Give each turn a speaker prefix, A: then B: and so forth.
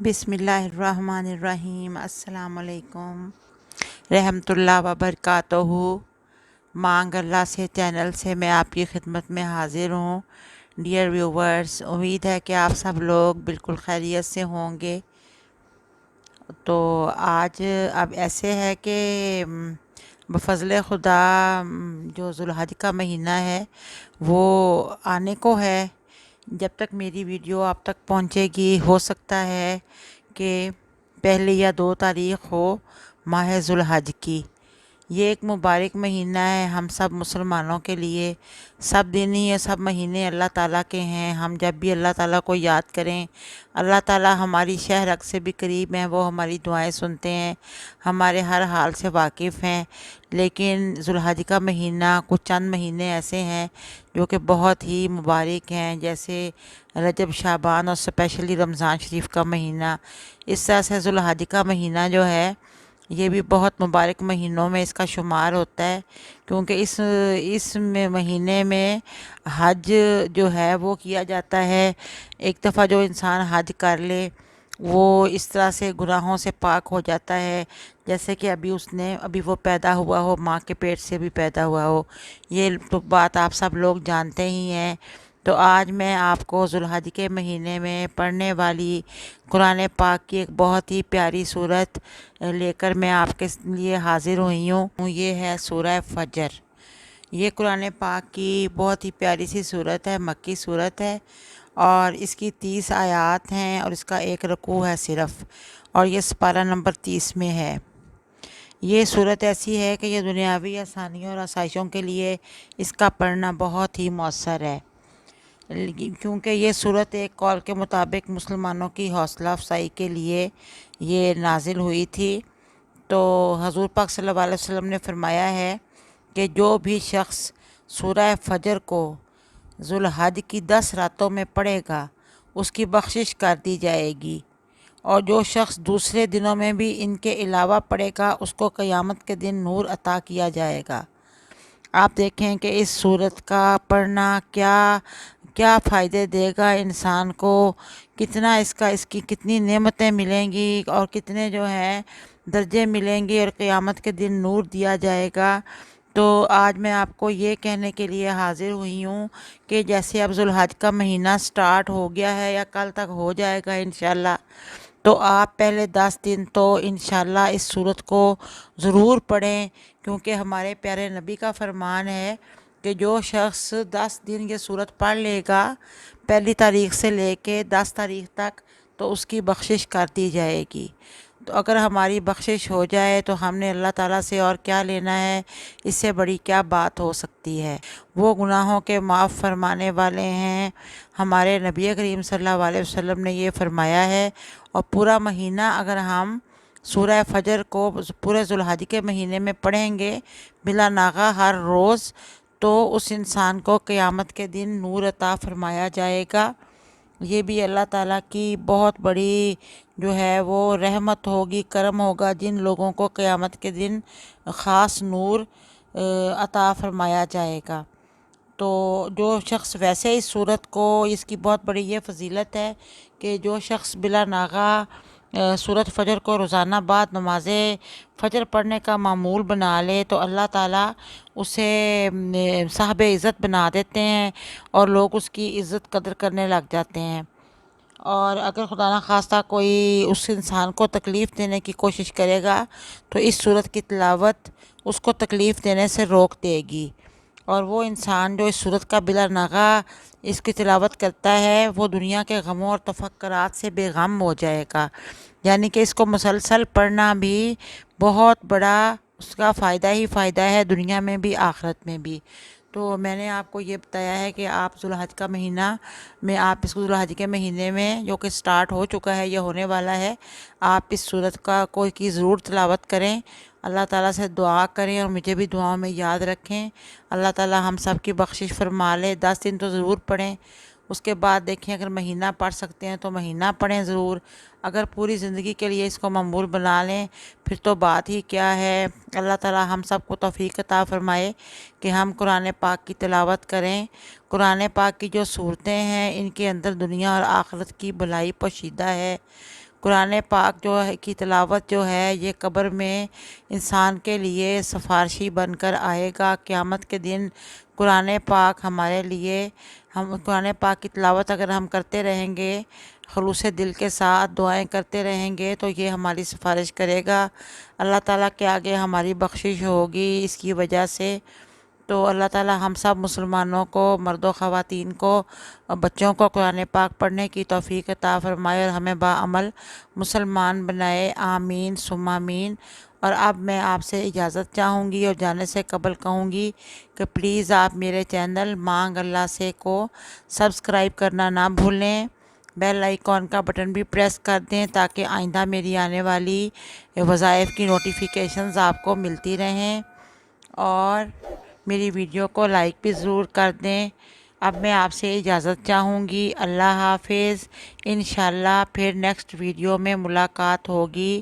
A: بسم اللہ الرحمن الرحیم۔ السلام علیکم رحمۃ اللہ وبرکاتہ۔ مانگ اللہ سے چینل سے میں آپ کی خدمت میں حاضر ہوں۔ ڈیئر ویورز، امید ہے کہ آپ سب لوگ بالکل خیریت سے ہوں گے۔ تو آج اب ایسے ہے کہ بفضل خدا جو ذوالحج کا مہینہ ہے وہ آنے کو ہے۔ جب تک میری ویڈیو آپ تک پہنچے گی ہو سکتا ہے کہ 1 یا 2 تاریخ ہو ماہ ذوالحج کی۔ یہ ایک مبارک مہینہ ہے ہم سب مسلمانوں کے لیے۔ سب دن ہی سب مہینے اللہ تعالیٰ کے ہیں۔ ہم جب بھی اللہ تعالیٰ کو یاد کریں، اللہ تعالیٰ ہماری شہ رگ سے بھی قریب ہیں، وہ ہماری دعائیں سنتے ہیں، ہمارے ہر حال سے واقف ہیں۔ لیکن ذوالحج کا مہینہ کچھ چند مہینے ایسے ہیں جو کہ بہت ہی مبارک ہیں، جیسے رجب، شعبان اور اسپیشلی رمضان شریف کا مہینہ۔ اس طرح سے ذوالحج کا مہینہ جو ہے یہ بھی بہت مبارک مہینوں میں اس کا شمار ہوتا ہے، کیونکہ اس مہینے میں حج جو ہے وہ کیا جاتا ہے۔ ایک دفعہ جو انسان حج کر لے وہ اس طرح سے گناہوں سے پاک ہو جاتا ہے جیسے کہ ابھی وہ پیدا ہوا ہو، ماں کے پیٹ سے بھی پیدا ہوا ہو۔ یہ تو بات آپ سب لوگ جانتے ہی ہیں۔ تو آج میں آپ کو ذوالحج کے مہینے میں پڑھنے والی قرآن پاک کی ایک بہت ہی پیاری سورت لے کر میں آپ کے لیے حاضر ہوئی ہوں۔ یہ ہے سورہ فجر۔ یہ قرآن پاک کی بہت ہی پیاری سی سورت ہے، مکی سورت ہے، اور اس کی 30 آیات ہیں اور اس کا 1 رکوع ہے صرف، اور یہ سپارہ نمبر 30 میں ہے۔ یہ صورت ایسی ہے کہ یہ دنیاوی آسانیوں اور آسائشوں کے لیے اس کا پڑھنا بہت ہی مؤثر ہے، کیونکہ یہ صورت ایک قول کے مطابق مسلمانوں کی حوصلہ افزائی کے لیے یہ نازل ہوئی تھی۔ تو حضور پاک صلی اللہ علیہ وسلم نے فرمایا ہے کہ جو بھی شخص سورہ فجر کو ذوالحج کی 10 راتوں میں پڑھے گا اس کی بخشش کر دی جائے گی، اور جو شخص دوسرے دنوں میں بھی ان کے علاوہ پڑھے گا اس کو قیامت کے دن نور عطا کیا جائے گا۔ آپ دیکھیں کہ اس سورت کا پڑھنا کیا فائدے دے گا انسان کو، کتنا اس کی کتنی نعمتیں ملیں گی اور کتنے جو ہیں درجے ملیں گے، اور قیامت کے دن نور دیا جائے گا۔ تو آج میں آپ کو یہ کہنے کے لیے حاضر ہوئی ہوں کہ جیسے اب ذوالحج کا مہینہ سٹارٹ ہو گیا ہے یا کل تک ہو جائے گا انشاءاللہ، تو آپ پہلے 10 دن تو انشاءاللہ اس سورت کو ضرور پڑھیں، کیونکہ ہمارے پیارے نبی کا فرمان ہے کہ جو شخص 10 دن یہ سورت پڑھ لے گا 1 تاریخ سے لے کے 10 تاریخ تک، تو اس کی بخشش کر دی جائے گی۔ تو اگر ہماری بخشش ہو جائے تو ہم نے اللہ تعالیٰ سے اور کیا لینا ہے، اس سے بڑی کیا بات ہو سکتی ہے۔ وہ گناہوں کے معاف فرمانے والے ہیں۔ ہمارے نبی کریم صلی اللہ علیہ وسلم نے یہ فرمایا ہے، اور پورا مہینہ اگر ہم سورہ فجر کو پورے ذوالحج کے مہینے میں پڑھیں گے بلا ناغہ ہر روز، تو اس انسان کو قیامت کے دن نور عطا فرمایا جائے گا۔ یہ بھی اللہ تعالیٰ کی بہت بڑی جو ہے وہ رحمت ہوگی، کرم ہوگا، جن لوگوں کو قیامت کے دن خاص نور عطا فرمایا جائے گا۔ تو جو شخص ویسے اس صورت کو، اس کی بہت بڑی یہ فضیلت ہے کہ جو شخص بلا ناغہ سورت فجر کو روزانہ بعد نماز فجر پڑھنے کا معمول بنا لے تو اللہ تعالیٰ اسے صاحب عزت بنا دیتے ہیں، اور لوگ اس کی عزت قدر کرنے لگ جاتے ہیں۔ اور اگر خدا نخواستہ کوئی اس انسان کو تکلیف دینے کی کوشش کرے گا تو اس صورت کی تلاوت اس کو تکلیف دینے سے روک دے گی، اور وہ انسان جو اس صورت کا بلا ناغہ اس کی تلاوت کرتا ہے وہ دنیا کے غموں اور تفکرات سے بے غم ہو جائے گا۔ یعنی کہ اس کو مسلسل پڑھنا بھی بہت بڑا اس کا فائدہ ہی فائدہ ہے، دنیا میں بھی آخرت میں بھی۔ تو میں نے آپ کو یہ بتایا ہے کہ آپ ذوالحج کا مہینہ میں، آپ اس کو ذوالحج کے مہینے میں جو کہ سٹارٹ ہو چکا ہے، یہ ہونے والا ہے، آپ اس صورت کی ضرور تلاوت کریں، اللہ تعالیٰ سے دعا کریں، اور مجھے بھی دعاؤں میں یاد رکھیں۔ اللہ تعالیٰ ہم سب کی بخشش فرما لے۔ 10 دن تو ضرور پڑھیں، اس کے بعد دیکھیں اگر مہینہ پڑھ سکتے ہیں تو مہینہ پڑھیں ضرور۔ اگر پوری زندگی کے لیے اس کو معمول بنا لیں پھر تو بات ہی کیا ہے۔ اللہ تعالیٰ ہم سب کو توفیق عطا فرمائے کہ ہم قرآن پاک کی تلاوت کریں۔ قرآن پاک کی جو صورتیں ہیں ان کے اندر دنیا اور آخرت کی بھلائی پوشیدہ ہے۔ قرآن پاک جو ہے کی تلاوت جو ہے یہ قبر میں انسان کے لیے سفارشی بن کر آئے گا۔ قیامت کے دن قرآن پاک ہمارے لیے، ہم قرآن پاک کی تلاوت اگر ہم کرتے رہیں گے، خلوص دل کے ساتھ دعائیں کرتے رہیں گے، تو یہ ہماری سفارش کرے گا، اللہ تعالیٰ کے آگے ہماری بخشش ہوگی اس کی وجہ سے۔ تو اللہ تعالیٰ ہم سب مسلمانوں کو، مرد و خواتین کو، بچوں کو قرآن پاک پڑھنے کی توفیق عطا فرمائے اور ہمیں باعمل مسلمان بنائے، آمین ثم آمین۔ اور اب میں آپ سے اجازت چاہوں گی اور جانے سے قبل کہوں گی کہ پلیز آپ میرے چینل مانگ اللہ سے کو سبسکرائب کرنا نہ بھولیں، بیل آئیکن کا بٹن بھی پریس کر دیں تاکہ آئندہ میری آنے والی وظائف کی نوٹیفیکیشنز آپ کو ملتی رہیں، اور میری ویڈیو کو لائک بھی ضرور کر دیں۔ اب میں آپ سے اجازت چاہوں گی، اللہ حافظ، انشاءاللہ پھر نیکسٹ ویڈیو میں ملاقات ہوگی۔